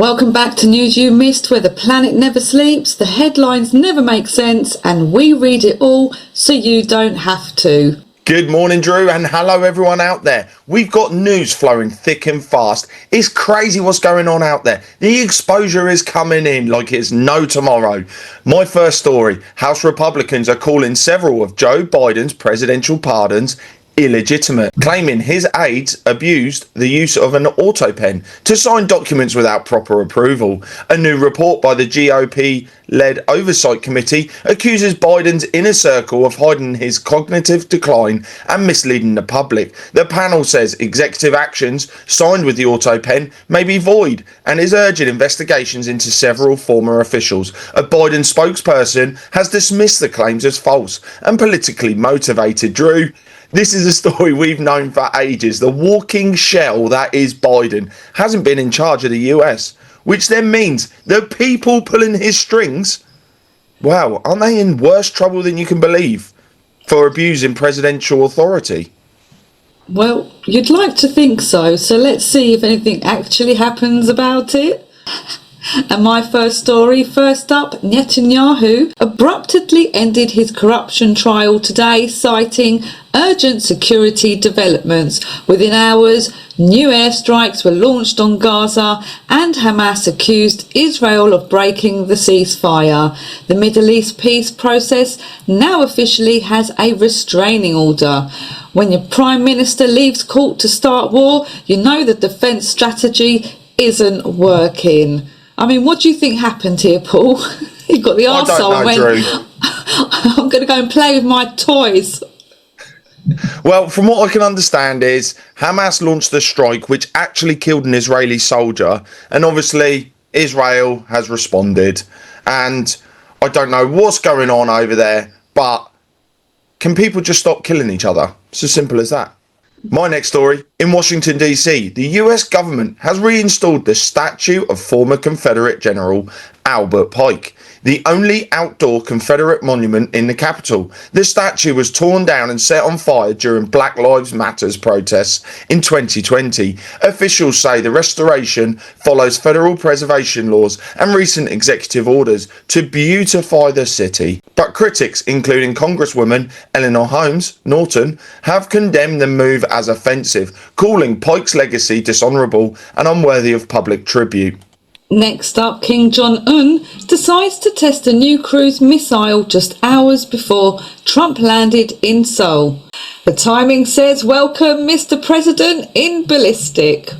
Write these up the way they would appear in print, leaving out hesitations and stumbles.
Welcome back to News You Missed, where the planet never sleeps, the headlines never make sense, and we read it all so you don't have to. Good morning, Drew, and hello everyone out there. We've got news flowing thick and fast. It's crazy what's going on out there. The exposure is coming in like it's no tomorrow. My first story, House Republicans are calling several of Joe Biden's presidential pardons illegitimate, claiming his aides abused the use of an auto pen to sign documents without proper approval. A new report by the GOP-led Oversight Committee accuses Biden's inner circle of hiding his cognitive decline and misleading the public. The panel says executive actions signed with the auto pen may be void and is urging investigations into several former officials. A Biden spokesperson has dismissed the claims as false and politically motivated. Drew, this is a story we've known for ages. The walking shell that is Biden hasn't been in charge of the US, which then means the people pulling his strings, wow, aren't they in worse trouble than you can believe for abusing presidential authority? Well, you'd like to think so, so let's see if anything actually happens about it. And my first story, first up, Netanyahu abruptly ended his corruption trial today, citing urgent security developments. Within hours, new airstrikes were launched on Gaza and Hamas accused Israel of breaking the ceasefire. The Middle East peace process now officially has a restraining order. When your Prime Minister leaves court to start war, you know the defence strategy isn't working. I mean, what do you think happened here, Paul? He got the arsehole and went, I'm going to go and play with my toys. Well, from what I can understand is Hamas launched the strike which actually killed an Israeli soldier, and obviously Israel has responded, and I don't know what's going on over there, but can people just stop killing each other? It's as simple as that. My next story, in Washington, D.C., the US government has reinstalled the statue of former Confederate General Albert Pike, the only outdoor Confederate monument in the Capitol. The statue was torn down and set on fire during Black Lives Matter protests in 2020. Officials say the restoration follows federal preservation laws and recent executive orders to beautify the city. But critics, including Congresswoman Eleanor Holmes Norton, have condemned the move as offensive, calling Pike's legacy dishonourable and unworthy of public tribute. Next up, Kim Jong-un decides to test a new cruise missile just hours before Trump landed in Seoul. The timing says, welcome Mr. President in ballistic.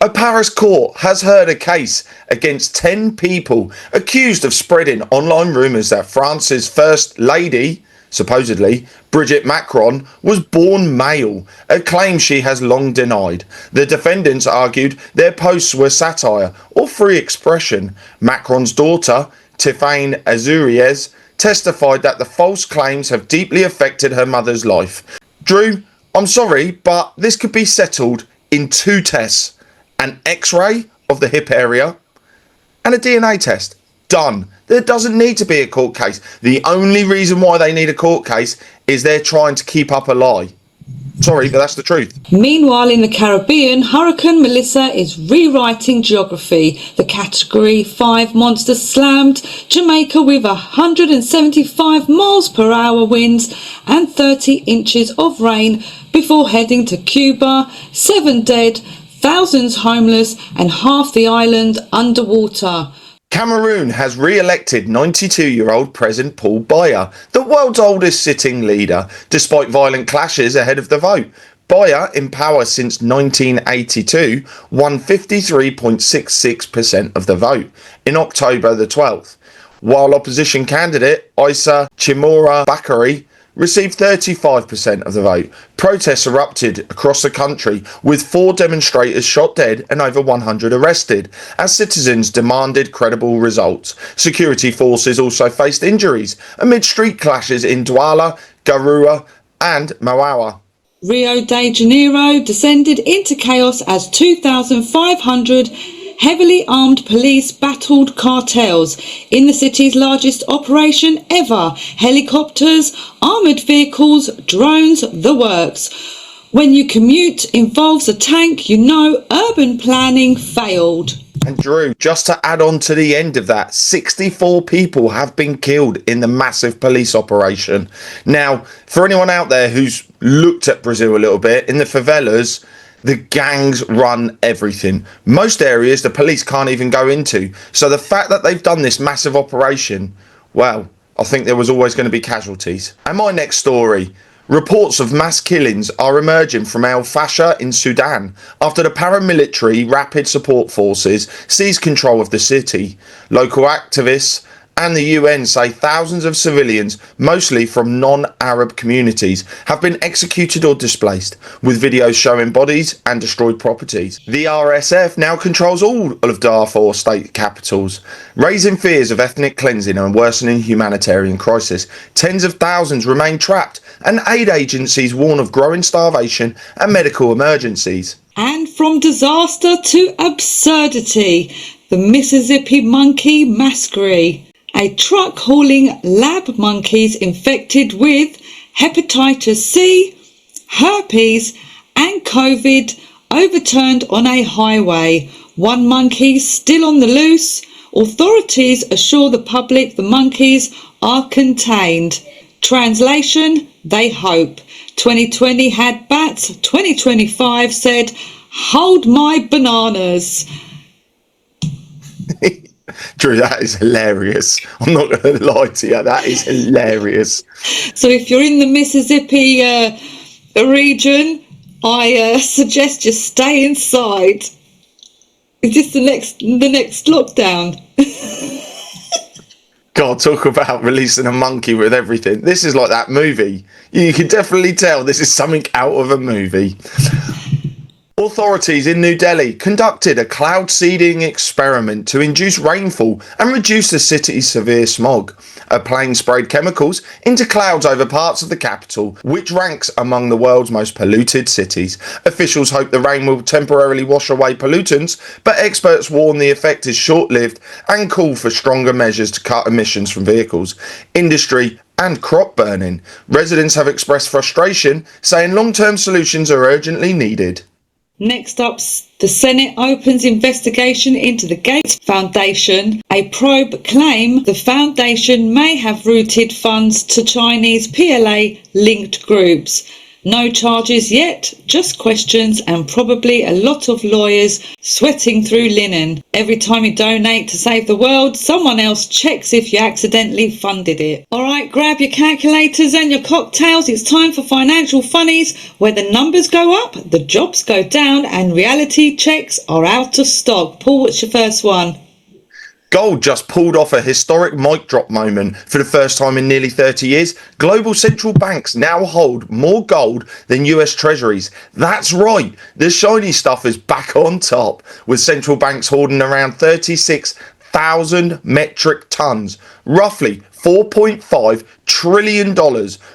A Paris court has heard a case against 10 people accused of spreading online rumours that France's First Lady, supposedly, Brigitte Macron, was born male, a claim she has long denied. The defendants argued their posts were satire or free expression. Macron's daughter, Tiffaine Azuriez, testified that the false claims have deeply affected her mother's life. Drew, I'm sorry, but this could be settled in 2 tests. An X-ray of the hip area and a DNA test. Done. There doesn't need to be a court case. The only reason why they need a court case is they're trying to keep up a lie. Sorry, but that's the truth. Meanwhile, in the Caribbean, Hurricane Melissa is rewriting geography. The Category 5 monster slammed Jamaica with 175 miles per hour winds and 30 inches of rain before heading to Cuba. 7 dead, thousands homeless, and half the island underwater. Cameroon has re-elected 92-year-old President Paul Biya, the world's oldest sitting leader, despite violent clashes ahead of the vote. Biya, in power since 1982, won 53.66% of the vote in October the 12th, while opposition candidate Issa Chimora Bakary received 35% of the vote. Protests erupted across the country, with 4 demonstrators shot dead and over 100 arrested, as citizens demanded credible results. Security forces also faced injuries amid street clashes in Douala, Garoua and Mauawa. Rio de Janeiro descended into chaos as 2,500 heavily armed police battled cartels in the city's largest operation ever. Helicopters, armoured vehicles, drones, the works. When your commute involves a tank, you know urban planning failed. And Drew, just to add on to the end of that, 64 people have been killed in the massive police operation. Now, for anyone out there who's looked at Brazil a little bit, in the favelas, the gangs run everything. Most areas the police can't even go into. So the fact that they've done this massive operation, well, I think there was always going to be casualties. And my next story. Reports of mass killings are emerging from El Fasher in Sudan after the paramilitary Rapid Support Forces seized control of the city. Local activists and the UN say thousands of civilians, mostly from non-Arab communities, have been executed or displaced, with videos showing bodies and destroyed properties. The RSF now controls all of Darfur state capitals, raising fears of ethnic cleansing and worsening humanitarian crisis. Tens of thousands remain trapped, and aid agencies warn of growing starvation and medical emergencies. And from disaster to absurdity, the Mississippi monkey masquerade. A truck hauling lab monkeys infected with hepatitis C, herpes and COVID overturned on a highway. One monkey still on the loose. Authorities assure the public the monkeys are contained. Translation, they hope. 2020 had bats. 2025 said, hold my bananas. Drew, that is hilarious. I'm not going to lie to you. That is hilarious. So if you're in the Mississippi region, I suggest you stay inside. Is this the next lockdown? God, talk about releasing a monkey with everything. This is like that movie. You can definitely tell this is something out of a movie. Authorities in New Delhi conducted a cloud seeding experiment to induce rainfall and reduce the city's severe smog. A plane sprayed chemicals into clouds over parts of the capital, which ranks among the world's most polluted cities. Officials hope the rain will temporarily wash away pollutants, but experts warn the effect is short-lived and call for stronger measures to cut emissions from vehicles, industry and crop burning. Residents have expressed frustration, saying long-term solutions are urgently needed. Next up, the Senate opens investigation into the Gates Foundation. A probe claims the foundation may have routed funds to Chinese PLA-linked groups. No charges yet, just questions and probably a lot of lawyers sweating through linen. Every time you donate to save the world, someone else checks if you accidentally funded it. Alright, grab your calculators and your cocktails. It's time for Financial Funnies, where the numbers go up, the jobs go down and reality checks are out of stock. Paul, what's your first one? Gold just pulled off a historic mic drop moment for the first time in nearly 30 years. Global central banks now hold more gold than US treasuries. That's right, the shiny stuff is back on top, with central banks holding around 36,000 metric tons, roughly $4.5 trillion.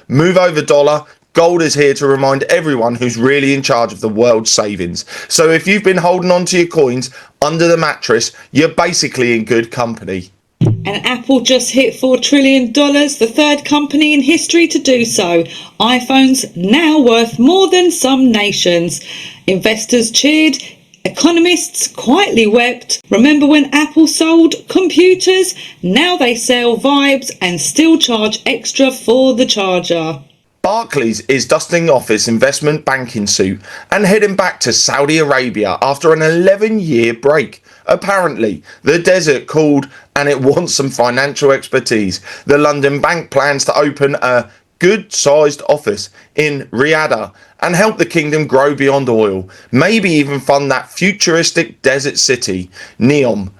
Move over dollar. Gold is here to remind everyone who's really in charge of the world's savings. So if you've been holding on to your coins under the mattress, you're basically in good company. And Apple just hit $4 trillion, the third company in history to do so. iPhones now worth more than some nations. Investors cheered. Economists quietly wept. Remember when Apple sold computers? Now they sell vibes and still charge extra for the charger. Barclays is dusting off its investment banking suit and heading back to Saudi Arabia after an 11-year break. Apparently, the desert called and it wants some financial expertise. The London bank plans to open a good-sized office in Riyadh and help the kingdom grow beyond oil. Maybe even fund that futuristic desert city, Neom.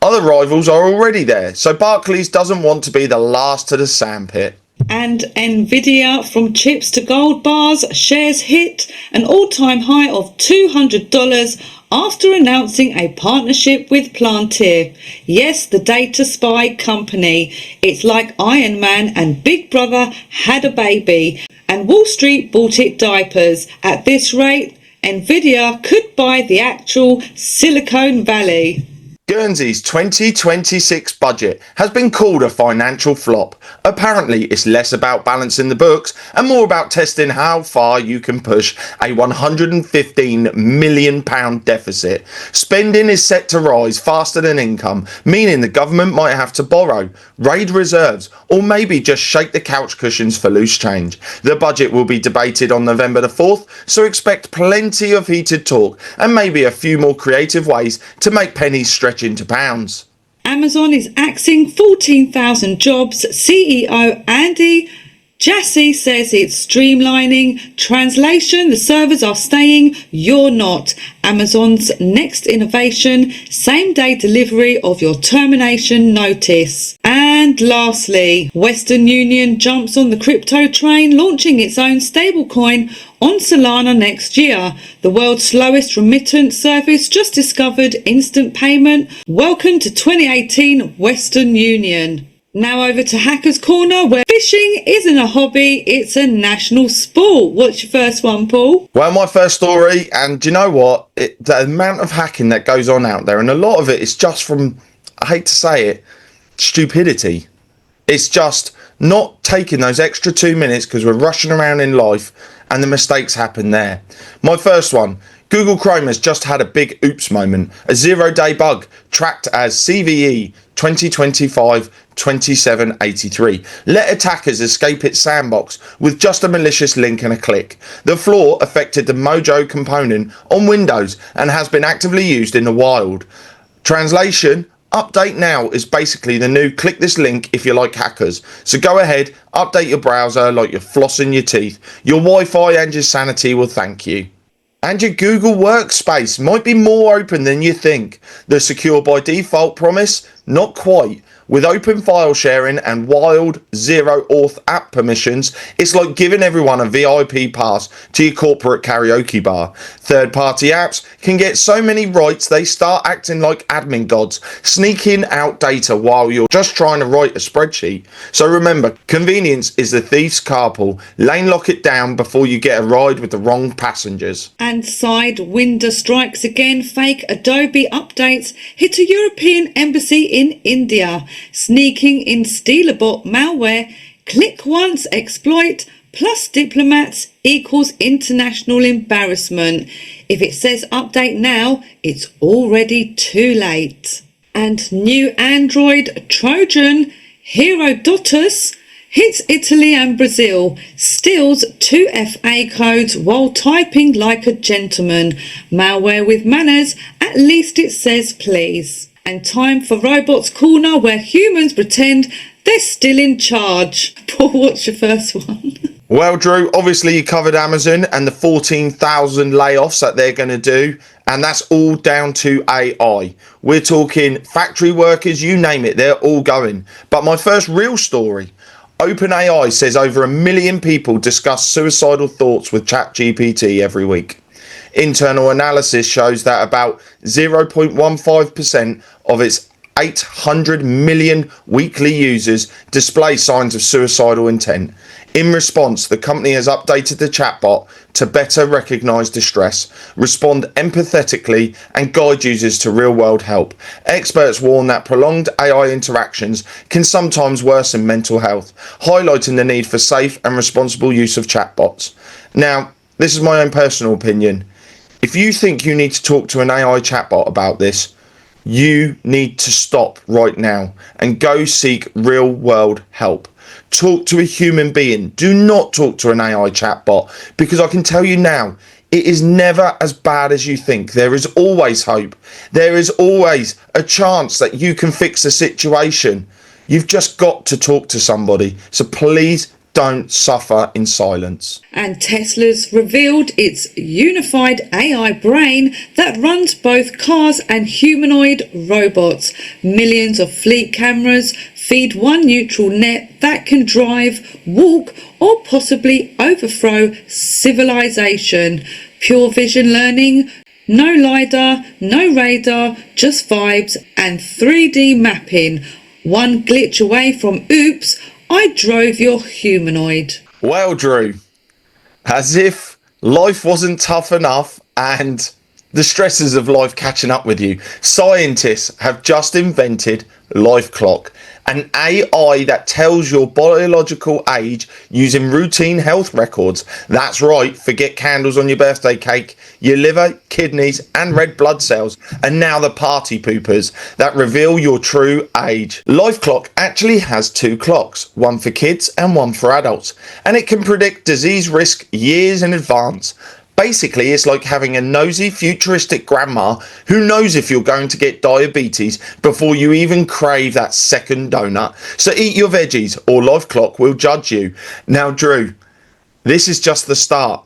Other rivals are already there, so Barclays doesn't want to be the last to the sandpit. And Nvidia, from chips to gold bars, shares hit an all-time high of $200 after announcing a partnership with Palantir. Yes, the data spy company. It's like Iron Man and Big Brother had a baby, and Wall Street bought it diapers. At this rate, Nvidia could buy the actual Silicon Valley. Guernsey's 2026 budget has been called a financial flop. Apparently, it's less about balancing the books and more about testing how far you can push a £115 million deficit. Spending is set to rise faster than income, meaning the government might have to borrow, raid reserves, or maybe just shake the couch cushions for loose change. The budget will be debated on November the 4th, so expect plenty of heated talk and maybe a few more creative ways to make pennies stretch into pounds. Amazon is axing 14,000 jobs. CEO Andy Jassy says it's streamlining. Translation: the servers are staying, you're not. Amazon's next innovation: same-day delivery of your termination notice. And lastly, Western Union jumps on the crypto train, launching its own stablecoin on Solana next year. The world's slowest remittance service just discovered instant payment. Welcome to 2018 Western Union. Now over to Hackers Corner, where fishing isn't a hobby, it's a national sport. What's your first one, Paul? Well, my first story, and do you know what? The amount of hacking that goes on out there, and a lot of it is just from, I hate to say it, stupidity. It's just not taking those extra 2 minutes because we're rushing around in life and the mistakes happen there. My first one: Google Chrome has just had a big oops moment. A 0-day bug tracked as CVE 2025-2783 let attackers escape its sandbox with just a malicious link and a click. The flaw affected the Mojo component on Windows and has been actively used in the wild. Translation: update now is basically the new click this link if you like hackers. So go ahead, update your browser like you're flossing your teeth. Your Wi-Fi and your sanity will thank you. And your Google Workspace might be more open than you think. The secure by default promise? Not quite. With open file sharing and wild zero auth app permissions, it's like giving everyone a VIP pass to your corporate karaoke bar. Third-party apps can get so many rights they start acting like admin gods, sneaking out data while you're just trying to write a spreadsheet. So remember, convenience is the thief's carpool. Lane lock it down before you get a ride with the wrong passengers. And Sidewinder strikes again. Fake Adobe updates hit a European embassy in India. Sneaking in Stealerbot malware. Click once exploit plus diplomats equals international embarrassment. If it says update now, it's already too late. And new Android Trojan Herodotus hits Italy and Brazil, steals 2 FA codes while typing like a gentleman. Malware with manners, at least it says please. And time for Robots Corner, where humans pretend they're still in charge. Paul, what's your first one? Well, Drew, obviously you covered Amazon and the 14,000 layoffs that they're going to do, and that's all down to AI. We're talking factory workers, you name it, they're all going. But my first real story: OpenAI says over 1 million people discuss suicidal thoughts with ChatGPT every week. Internal analysis shows that about 0.15% of its 800 million weekly users display signs of suicidal intent. In response, the company has updated the chatbot to better recognise distress, respond empathetically, and guide users to real-world help. Experts warn that prolonged AI interactions can sometimes worsen mental health, highlighting the need for safe and responsible use of chatbots. Now, this is my own personal opinion. If you think you need to talk to an AI chatbot about this, you need to stop right now and go seek real-world help. Talk to a human being. Do not talk to an AI chatbot, because I can tell you now, it is never as bad as you think. There is always hope. There is always a chance that you can fix the situation. You've just got to talk to somebody. So please don't suffer in silence. And Tesla's revealed its unified AI brain that runs both cars and humanoid robots. Millions of fleet cameras feed one neutral net that can drive, walk, or possibly overthrow civilization. Pure vision learning, no LiDAR, no radar, just vibes and 3D mapping. One glitch away from oops, I drove your humanoid. Well, Drew, as if life wasn't tough enough and The stresses of life catching up with you. Scientists have just invented Life Clock, an AI that tells your biological age using routine health records. That's right, forget candles on your birthday cake, your liver, kidneys and red blood cells, and now the party poopers that reveal your true age. Life Clock actually has two clocks, one for kids and one for adults, and it can predict disease risk years in advance. Basically, it's like having a nosy, futuristic grandma who knows if you're going to get diabetes before you even crave that second donut. So eat your veggies or Life Clock will judge you. Now, Drew, this is just the start.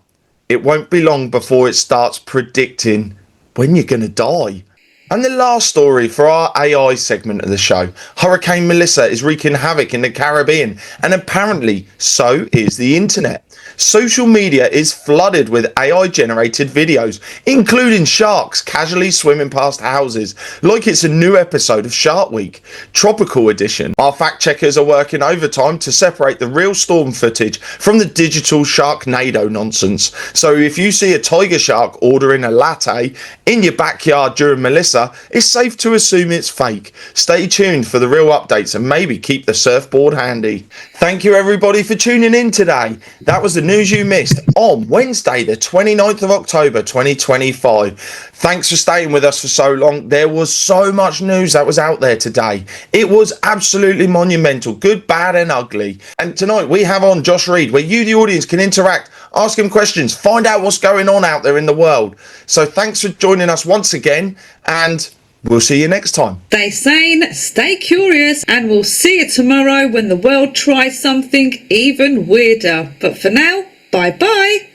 It won't be long before it starts predicting when you're going to die. And the last story for our AI segment of the show. Hurricane Melissa is wreaking havoc in the Caribbean, and apparently so is the internet. Social media is flooded with AI generated videos, including sharks casually swimming past houses like it's a new episode of Shark Week, Tropical Edition. Our fact checkers are working overtime to separate the real storm footage from the digital Sharknado nonsense. So if you see a tiger shark ordering a latte in your backyard during Melissa, it's safe to assume it's fake. Stay tuned for the real updates and maybe keep the surfboard handy. Thank you everybody for tuning in today. That was the news you missed on Wednesday the 29th of October 2025. Thanks for staying with us for so long. There was so much news that was out there today. It was absolutely monumental, good, bad and ugly. And tonight we have on Josh Reed, where you the audience can interact, ask him questions, find out what's going on out there in the world. So thanks for joining us once again, and we'll see you next time. Stay sane, stay curious, and we'll see you tomorrow when the world tries something even weirder. But for now, bye bye.